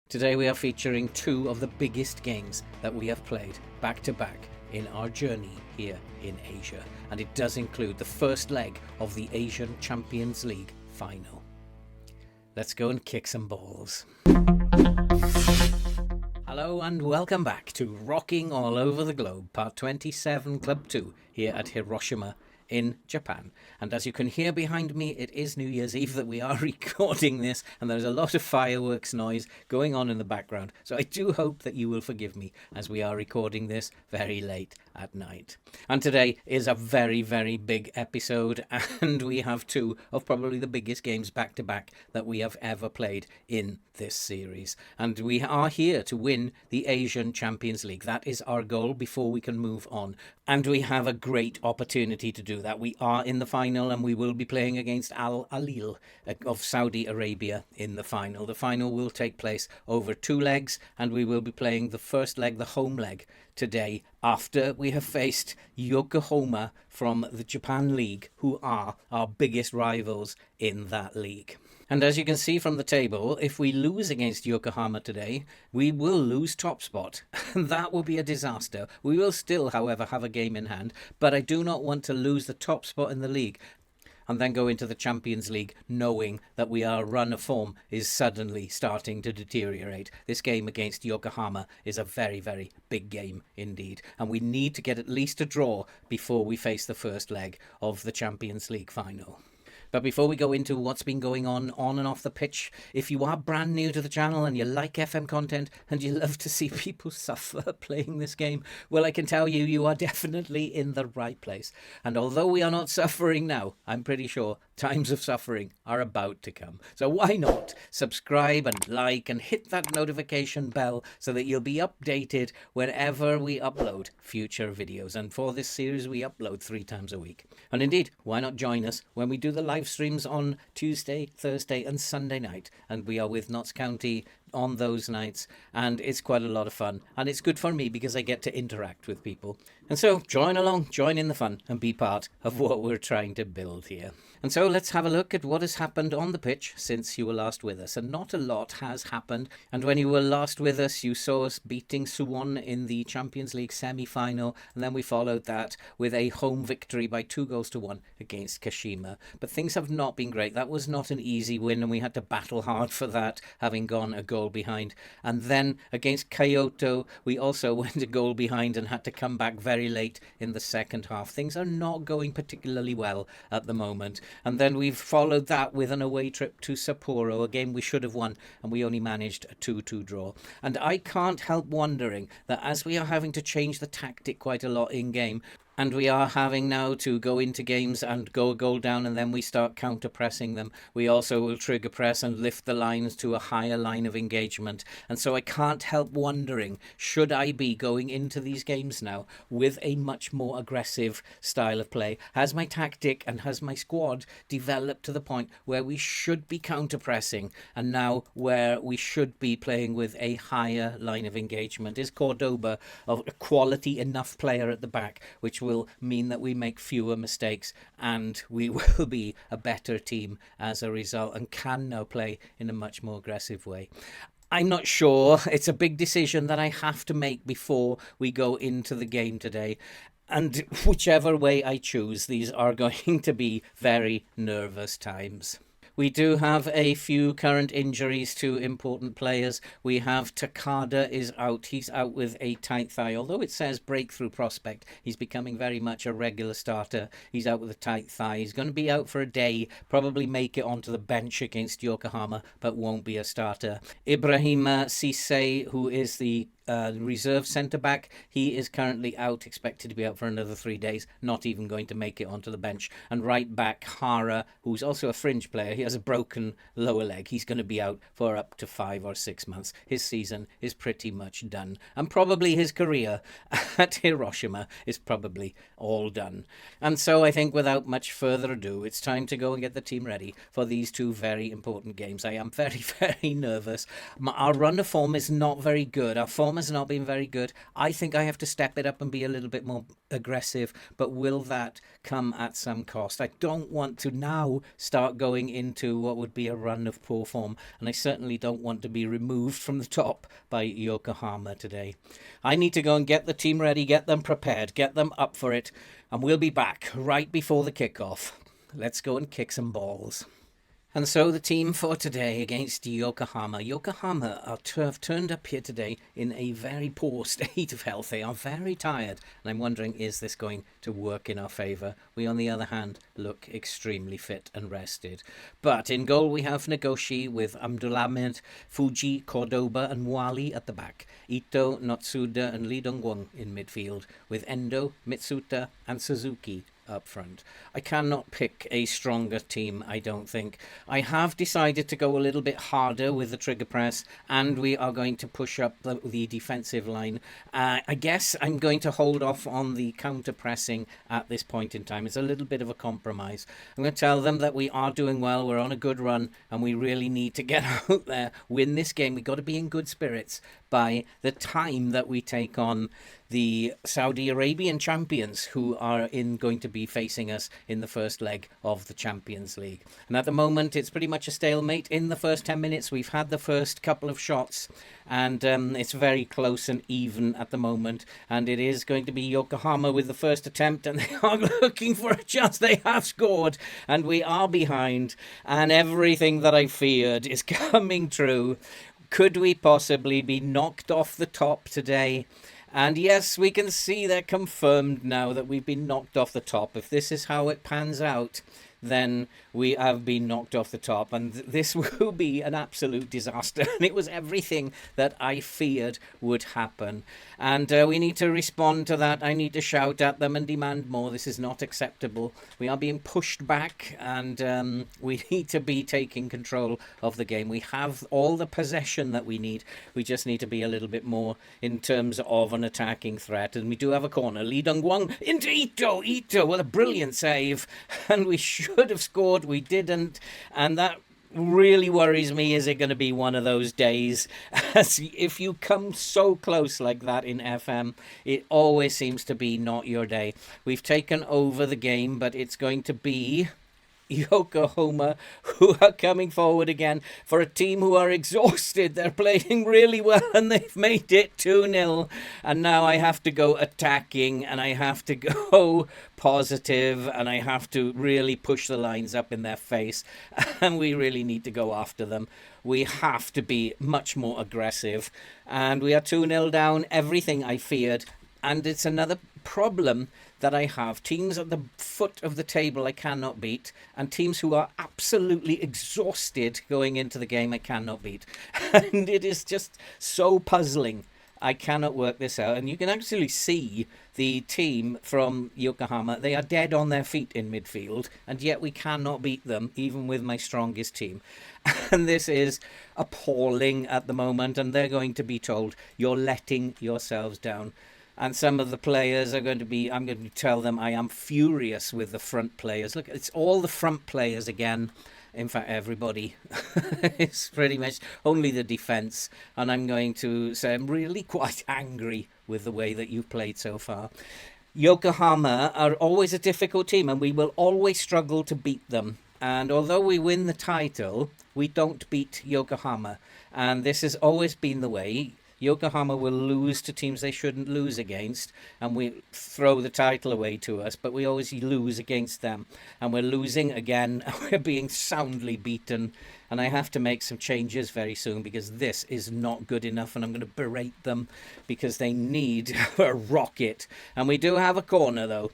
Today we are featuring two of the biggest games that we have played back to back in our journey here in Asia, and it does include the first leg of the Asian Champions League final. Let's go and kick some balls. Hello and welcome back to Rocking All Over the Globe, Part 27, Club 2, here at Hiroshima in Japan. And as you can hear behind me, it is New Year's Eve that we are recording this, and there's a lot of fireworks noise going on in the background. So I do hope that you will forgive me as we are recording this very late at night. And today is a very, very big episode, and we have two of probably the biggest games back to back that we have ever played in this series. And we are here to win the Asian Champions League. That is our goal before we can move on. And we have a great opportunity to do that. We are in the final, and we will be playing against Al Ahly of Saudi Arabia in the final. The final will take place over two legs, and we will be playing the first leg, the home leg, today after we have faced Yokohama from the Japan League, who are our biggest rivals in that league. And as you can see from the table, if we lose against Yokohama today, we will lose top spot. And that will be a disaster. We will still, however, have a game in hand, but I do not want to lose the top spot in the league and then go into the Champions League knowing that our run of form is suddenly starting to deteriorate. This game against Yokohama is a very, very big game indeed. And we need to get at least a draw before we face the first leg of the Champions League final. But before we go into what's been going on and off the pitch, if you are brand new to the channel and you like FM content and you love to see people suffer playing this game, well, I can tell you, you are definitely in the right place. And although we are not suffering now, I'm pretty sure times of suffering are about to come. So why not subscribe and like and hit that notification bell so that you'll be updated whenever we upload future videos. And for this series, we upload 3 times a week. And indeed, why not join us when we do the live streams on Tuesday, Thursday and Sunday night, and we are with Notts County on those nights, and it's quite a lot of fun, and it's good for me because I get to interact with people. And so join along, join in the fun, and be part of what we're trying to build here. And so let's have a look at what has happened on the pitch since you were last with us. And not a lot has happened. And when you were last with us, you saw us beating Suwon in the Champions League semi-final. And then we followed that with a home victory by 2-1 against Kashima. But things have not been great. That was not an easy win, and we had to battle hard for that, having gone a goal behind. And then against Kyoto, we also went a goal behind and had to come back very late in the second half. Things are not going particularly well at the moment. And then we've followed that with an away trip to Sapporo, a game we should have won, and we only managed a 2-2 draw. And I can't help wondering that as we are having to change the tactic quite a lot in game, and we are having now to go into games and go a goal down, and then we start counter-pressing them. We also will trigger press and lift the lines to a higher line of engagement. And so I can't help wondering, should I be going into these games now with a much more aggressive style of play? Has my tactic and has my squad developed to the point where we should be counter-pressing, and now where we should be playing with a higher line of engagement? Is Cordoba a quality enough player at the back, which will mean that we make fewer mistakes and we will be a better team as a result and can now play in a much more aggressive way? I'm not sure. It's a big decision that I have to make before we go into the game today. And whichever way I choose, these are going to be very nervous times. We do have a few current injuries to important players. We have Takada is out. He's out with a tight thigh. Although it says breakthrough prospect, he's becoming very much a regular starter. He's out with a tight thigh. He's going to be out for a day, probably make it onto the bench against Yokohama, but won't be a starter. Ibrahima Cisse, who is the reserve centre-back, he is currently out, expected to be out for another 3 days, not even going to make it onto the bench. And right back, Hara, who's also a fringe player, he has a broken lower leg. He's going to be out for up to 5 or 6 months. His season is pretty much done. And probably his career at Hiroshima is probably all done. And so I think without much further ado, it's time to go and get the team ready for these two very important games. I am very, very nervous. Our run of form is not very good. Our form Yokohama's not been very good. I think I have to step it up and be a little bit more aggressive, but will that come at some cost? I don't want to now start going into what would be a run of poor form, and I certainly don't want to be removed from the top by Yokohama today. I need to go and get the team ready, get them prepared, get them up for it, and we'll be back right before the kickoff. Let's go and kick some balls. And so the team for today against Yokohama. Yokohama have turned up here today in a very poor state of health. They are very tired. And I'm wondering, is this going to work in our favour? We, on the other hand, look extremely fit and rested. But in goal we have Nagoshi with Abdulhamid, Fuji, Cordoba and Wali at the back. Ito, Notsuda and Lee Dongwon in midfield, with Endo, Mitsuta and Suzuki up front. I cannot pick a stronger team, I don't think. I have decided to go a little bit harder with the trigger press, and we are going to push up the defensive line. I guess I'm going to hold off on the counter pressing at this point in time. It's a little bit of a compromise. I'm going to tell them that we are doing well, we're on a good run, and we really need to get out there, win this game. We've got to be in good spirits by the time that we take on the Saudi Arabian champions, who are going to be facing us in the first leg of the Champions League. And at the moment, it's pretty much a stalemate. In the first 10 minutes, we've had the first couple of shots, and it's very close and even at the moment. And it is going to be Yokohama with the first attempt, and they are looking for a chance. They have scored, and we are behind, and everything that I feared is coming true. Could we possibly be knocked off the top today? And yes, we can see they're confirmed now that we've been knocked off the top. If this is how it pans out, then we have been knocked off the top, and this will be an absolute disaster. And it was everything that I feared would happen. And we need to respond to that. I need to shout at them and demand more. This is not acceptable. We are being pushed back, and we need to be taking control of the game. We have all the possession that we need. We just need to be a little bit more in terms of an attacking threat. And we do have a corner. Lee Dongwon into Ito. Ito with a brilliant save. And we should have scored. We didn't. And that really worries me. Is it going to be one of those days? As if you come so close like that in FM, it always seems to be not your day. We've taken over the game, but it's going to be Yokohama who are coming forward again for a team who are exhausted. They're playing really well, and they've made it 2-0. And now I have to go attacking, and I have to go positive, and I have to really push the lines up in their face, and we really need to go after them. We have to be much more aggressive, and we are 2-0 down. Everything I feared. And it's another problem that I have. Teams at the foot of the table I cannot beat, and teams who are absolutely exhausted going into the game I cannot beat. And it is just so puzzling. I cannot work this out. And you can actually see the team from Yokohama. They are dead on their feet in midfield, and yet we cannot beat them, even with my strongest team. And this is appalling at the moment, and they're going to be told, you're letting yourselves down. And some of the players are going to be, I'm going to tell them I am furious with the front players. Look, it's all the front players again. In fact, everybody. It's pretty much only the defence. And I'm going to say I'm really quite angry with the way that you've played so far. Yokohama are always a difficult team, and we will always struggle to beat them. And although we win the title, we don't beat Yokohama. And this has always been the way. Yokohama will lose to teams they shouldn't lose against, and we throw the title away to us, but we always lose against them. And we're losing again, we're being soundly beaten, and I have to make some changes very soon, because this is not good enough, and I'm going to berate them because they need a rocket. And we do have a corner, though.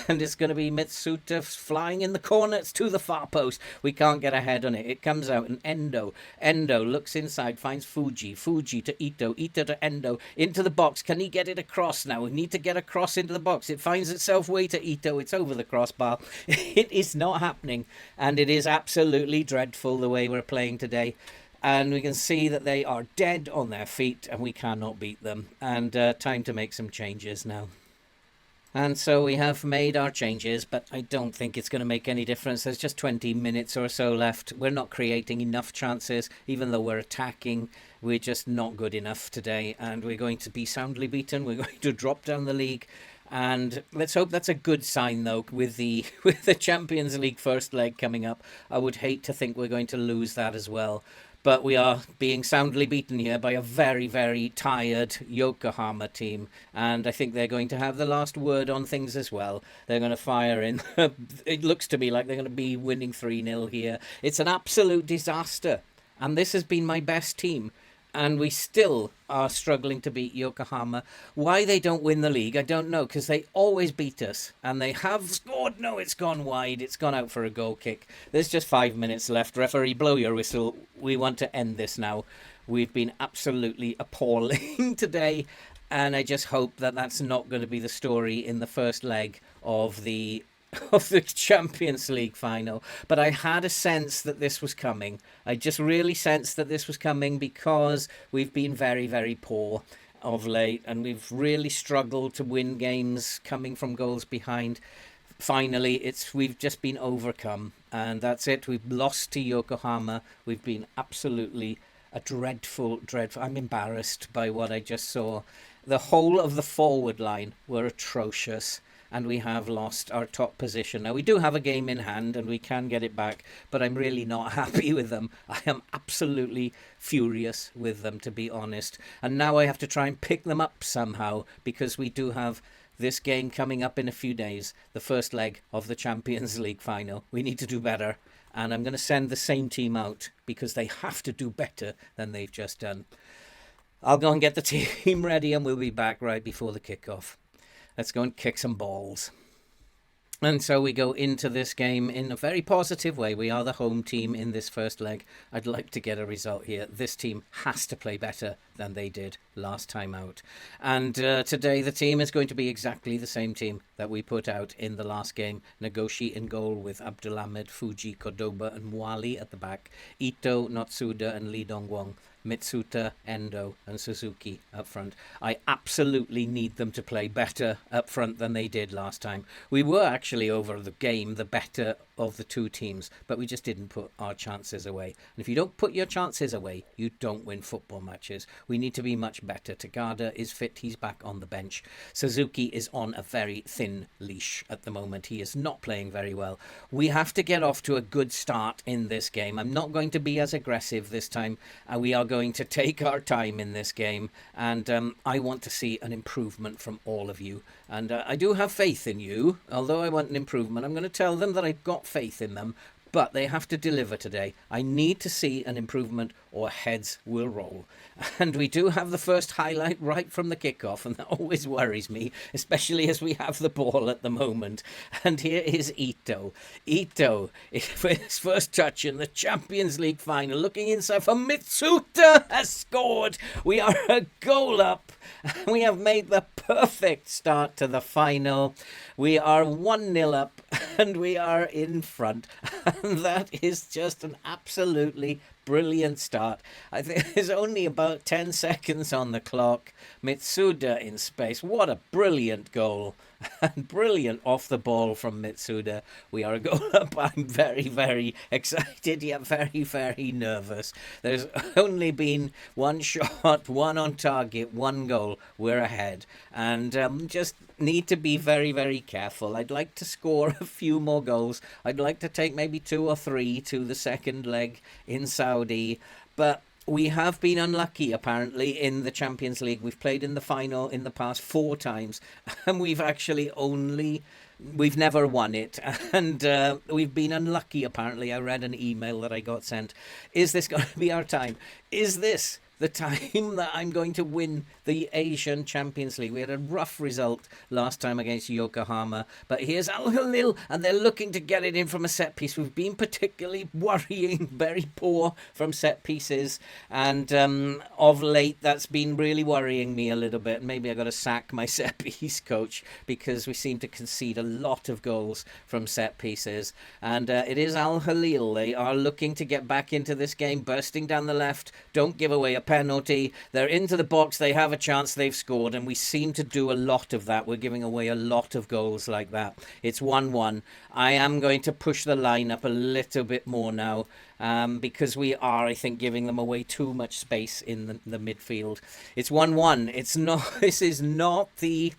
And it's going to be Mitsuta flying in the corner. It's to the far post. We can't get ahead on it. It comes out, and Endo looks inside, finds Fuji to Ito to Endo, into the box. Can he get it across now? We need to get across into the box. It finds itself way to Ito. It's over the crossbar. It is not happening, and it is absolutely dreadful the way we're playing today. And we can see that they are dead on their feet, and we cannot beat them. And time to make some changes now. And so we have made our changes, but I don't think it's going to make any difference. There's just 20 minutes or so left. We're not creating enough chances, even though we're attacking. We're just not good enough today, and we're going to be soundly beaten. We're going to drop down the league. And let's hope that's a good sign, though, with the Champions League first leg coming up. I would hate to think we're going to lose that as well. But we are being soundly beaten here by a very, very tired Yokohama team. And I think they're going to have the last word on things as well. They're going to fire in. It looks to me like they're going to be winning 3-0 here. It's an absolute disaster. And this has been my best team. And we still are struggling to beat Yokohama. Why they don't win the league, I don't know, because they always beat us. And they have scored. No, it's gone wide. It's gone out for a goal kick. There's just 5 minutes left. Referee, blow your whistle. We want to end this now. We've been absolutely appalling today. And I just hope that that's not going to be the story in the first leg of the Champions League final. But I had a sense that this was coming. I just really sensed that this was coming because we've been very, very poor of late, and we've really struggled to win games coming from goals behind. Finally, we've just been overcome, and that's it. We've lost to Yokohama. We've been absolutely a dreadful. I'm embarrassed by what I just saw. The whole of the forward line were atrocious. And we have lost our top position. Now, we do have a game in hand and we can get it back, but I'm really not happy with them. I am absolutely furious with them, to be honest. And now I have to try and pick them up somehow, because we do have this game coming up in a few days, the first leg of the Champions League final. We need to do better. And I'm going to send the same team out because they have to do better than they've just done. I'll go and get the team ready and we'll be back right before the kickoff. Let's go and kick some balls. And so we go into this game in a very positive way. We are the home team in this first leg. I'd like to get a result here. This team has to play better than they did last time out. And today the team is going to be exactly the same team that we put out in the last game. Nagoshi in goal with Abdulhamid, Fuji, Cordoba and Mwali at the back. Ito, Notsuda and Lee Dongwon. Mitsuta, Endo and Suzuki up front. I absolutely need them to play better up front than they did last time. We were actually over the game the better of the two teams, but we just didn't put our chances away. And if you don't put your chances away, you don't win football matches. We need to be much better. Tagada is fit. He's back on the bench. Suzuki is on a very thin leash at the moment. He is not playing very well. We have to get off to a good start in this game. I'm not going to be as aggressive this time. We are going to take our time in this game, and I want to see an improvement from all of you. And I do have faith in you. Although I want an improvement, I'm going to tell them that I've got faith in them, but they have to deliver today. I need to see an improvement or heads will roll. And we do have the first highlight right from the kickoff, and that always worries me, especially as we have the ball at the moment. And here is Ito. Ito, for his first touch in the Champions League final, looking inside for Mitsuta, has scored. We are a goal up. We have made the perfect start to the final. We are 1-0 up, and we are in front. And that is just an absolutely brilliant start. I think there's only about 10 seconds on the clock. Mitsuda in space. What a brilliant goal. And brilliant off the ball from Mitsuda. We are a goal up. I'm very, very excited, yet very, very nervous. There's only been one shot, one on target, one goal. We're ahead. And just need to be very, very careful. I'd like to score a few more goals. I'd like to take maybe 2 or 3 to the second leg in Saudi. But we have been unlucky, apparently, in the Champions League. We've played in the final in the past 4 times, and we've never won it. And we've been unlucky, apparently. I read an email that I got sent. Is this going to be our time? Is this the time that I'm going to win the Asian Champions League? We had a rough result last time against Yokohama, but here's Al Hilal, and they're looking to get it in from a set piece. We've been particularly worrying, very poor from set pieces, and of late that's been really worrying me a little bit. Maybe I got to sack my set piece coach, because we seem to concede a lot of goals from set pieces. And it is Al Hilal. They are looking to get back into this game, bursting down the left. Don't give away a penalty. They're into the box. They have a chance. They've scored. And we seem to do a lot of that. We're giving away a lot of goals like that. It's 1-1. I am going to push the line up a little bit more now. Because we are, I think, giving them away too much space in the midfield. It's 1-1. It's not. This is not the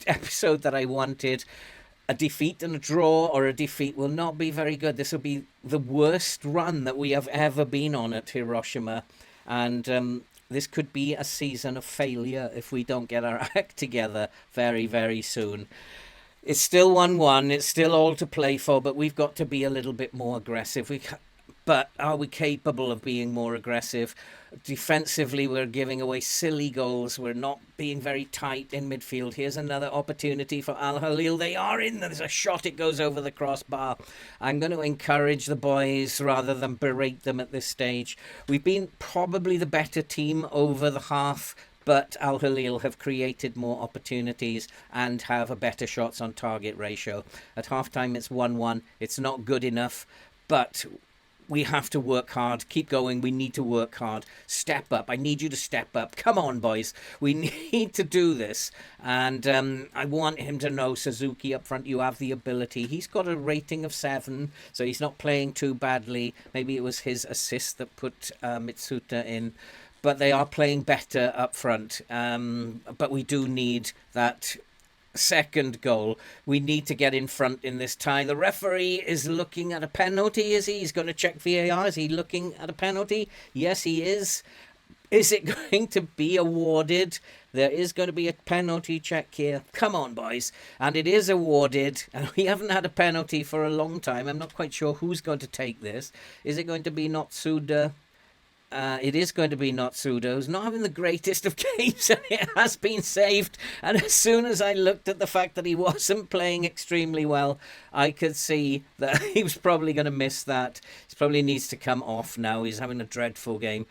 episode that I wanted. A defeat and a draw or a defeat will not be very good. This will be the worst run that we have ever been on at Hiroshima. And this could be a season of failure if we don't get our act together very, very soon. It's still 1-1. It's still all to play for, but we've got to be a little bit more aggressive. But are we capable of being more aggressive? Defensively, we're giving away silly goals. We're not being very tight in midfield. Here's another opportunity for Al Halil. They are in. There's a shot. It goes over the crossbar. I'm going to encourage the boys rather than berate them at this stage. We've been probably the better team over the half, but Al Halil have created more opportunities and have a better shots on target ratio. At halftime, it's 1-1. It's not good enough, but we have to work hard. Keep going. We need to work hard. Step up. I need you to step up. Come on, boys. We need to do this. And I want him to know, Suzuki up front, you have the ability. He's got a rating of 7, so he's not playing too badly. Maybe it was his assist that put Mitsuta in. But they are playing better up front. But we do need that second goal. We need to get in front in this tie. The referee is looking at a penalty, is he? He's going to check VAR. Is he looking at a penalty? Yes, he is. Is it going to be awarded? There is going to be a penalty check here. Come on, boys. And it is awarded. And we haven't had a penalty for a long time. I'm not quite sure who's going to take this. Is it going to be Notsuda? It is going to be Notsuda, who's not having the greatest of games, and it has been saved. And as soon as I looked at the fact that he wasn't playing extremely well, I could see that he was probably going to miss that. He probably needs to come off now. He's having a dreadful game.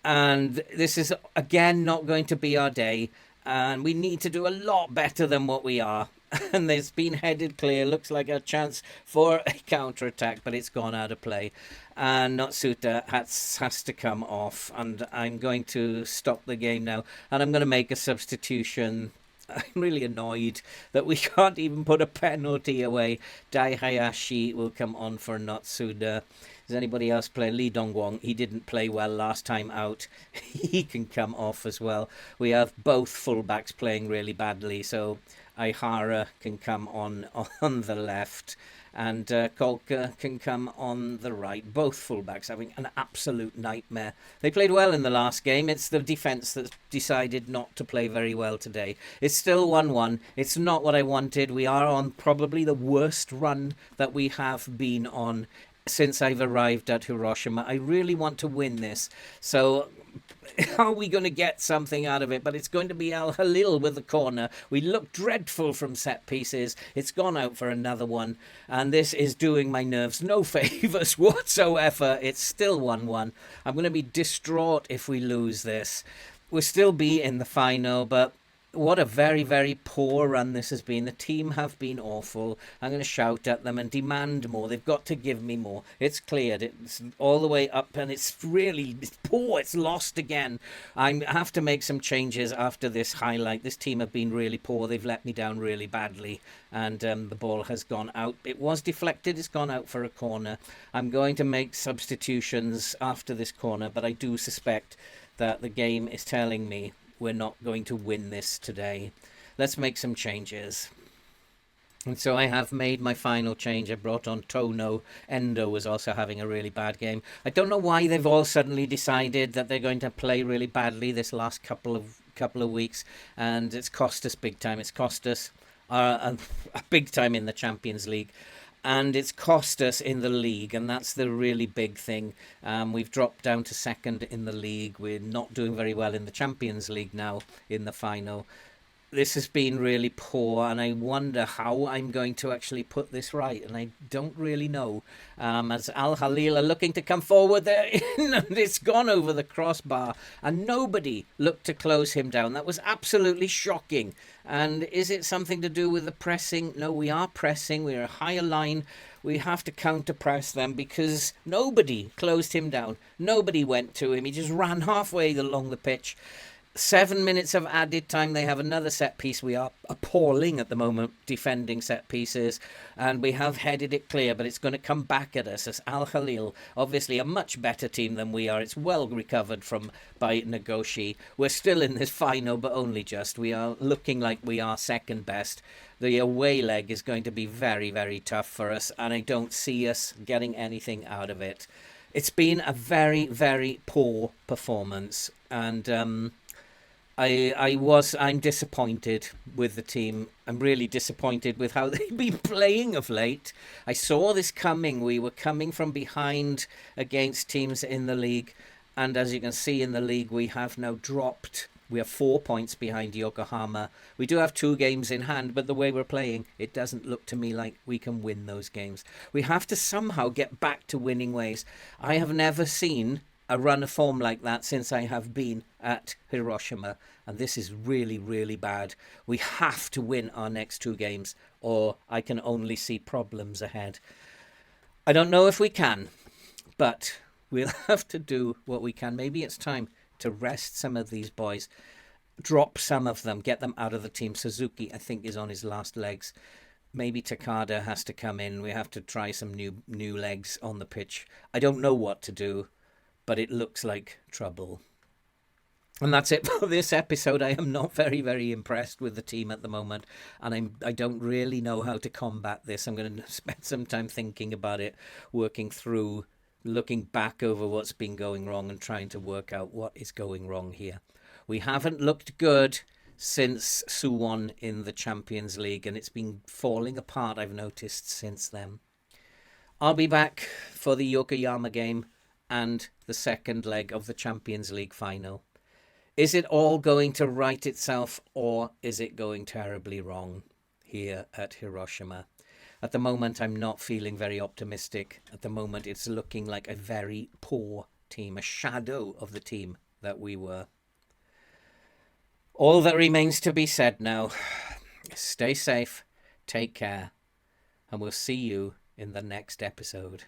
And this is, again, not going to be our day. And we need to do a lot better than what we are. And there's been headed clear. Looks like a chance for a counter-attack, but it's gone out of play. And Notsuta has to come off. And I'm going to stop the game now. And I'm going to make a substitution. I'm really annoyed that we can't even put a penalty away. Dai Hayashi will come on for Notsuda. Does anybody else play? Lee Dongwon, he didn't play well last time out. He can come off as well. We have both fullbacks playing really badly, so Aihara can come on the left, and Kolka can come on the right. Both fullbacks having an absolute nightmare. They played well in the last game. It's the defence that's decided not to play very well today. It's still 1-1. It's not what I wanted. We are on probably the worst run that we have been on since I've arrived at Hiroshima. I really want to win this. So are we going to get something out of it? But it's going to be Al Halil with the corner. We look dreadful from set pieces. It's gone out for another one. And this is doing my nerves no favours whatsoever. It's still 1-1. I'm going to be distraught if we lose this. We'll still be in the final, but what a very, very poor run this has been. The team have been awful. I'm going to shout at them and demand more. They've got to give me more. It's cleared. It's all the way up, and it's poor. It's lost again. I have to make some changes after this highlight. This team have been really poor. They've let me down really badly, and the ball has gone out. It was deflected. It's gone out for a corner. I'm going to make substitutions after this corner, but I do suspect that the game is telling me we're not going to win this today. Let's make some changes. And so I have made my final change. I brought on Tono. Endo was also having a really bad game. I don't know why they've all suddenly decided that they're going to play really badly this last couple of weeks, and it's cost us big time. It's cost us a big time in the Champions League. And it's cost us in the league, and that's the really big thing. We've dropped down to second in the league. We're not doing very well in the Champions League now in the final. this has been really poor, and I wonder how I'm going to actually put this right, and I don't really know. As Al Khalil are looking to come forward there, and it's gone over the crossbar, and nobody looked to close him down. That was absolutely shocking. And is it something to do with the pressing? No, we are pressing. We're a higher line. We have to counter press them because nobody closed him down. Nobody went to him. He just ran halfway along the pitch. 7 minutes of added time. They have another set piece. We are appalling at the moment defending set pieces, and we have headed it clear, but it's going to come back at us as Al Khalil, obviously a much better team than we are. It's well recovered from by Nagoshi. We're still in this final, but only just. We are looking like we are second best. The away leg is going to be very, very tough for us, and I don't see us getting anything out of it. It's been a very, very poor performance, and I'm disappointed with the team. I'm really disappointed with how they've been playing of late. I saw this coming. We were coming from behind against teams in the league. And as you can see in the league, we have now dropped. We are 4 points behind Yokohama. We do have 2 games in hand, but the way we're playing, it doesn't look to me like we can win those games. We have to somehow get back to winning ways. I have never seen a run of form like that since I have been at Hiroshima, and this is really, really bad. We have to win our next 2 games, or I can only see problems ahead. I don't know if we can, but we'll have to do what we can. Maybe it's time to rest some of these boys, drop some of them, get them out of the team. Suzuki, I think, is on his last legs. Maybe Takada has to come in. We have to try some new legs on the pitch. I don't know what to do, but it looks like trouble. And that's it for this episode. I am not very, very impressed with the team at the moment, and I don't really know how to combat this. I'm going to spend some time thinking about it, working through, looking back over what's been going wrong and trying to work out what is going wrong here. We haven't looked good since Suwon in the Champions League, and it's been falling apart, I've noticed, since then. I'll be back for the Yokoyama game and the second leg of the Champions League final. Is it all going to right itself, or is it going terribly wrong here at Hiroshima? At the moment, I'm not feeling very optimistic. At the moment, it's looking like a very poor team, a shadow of the team that we were. All that remains to be said now. Stay safe, take care, and we'll see you in the next episode.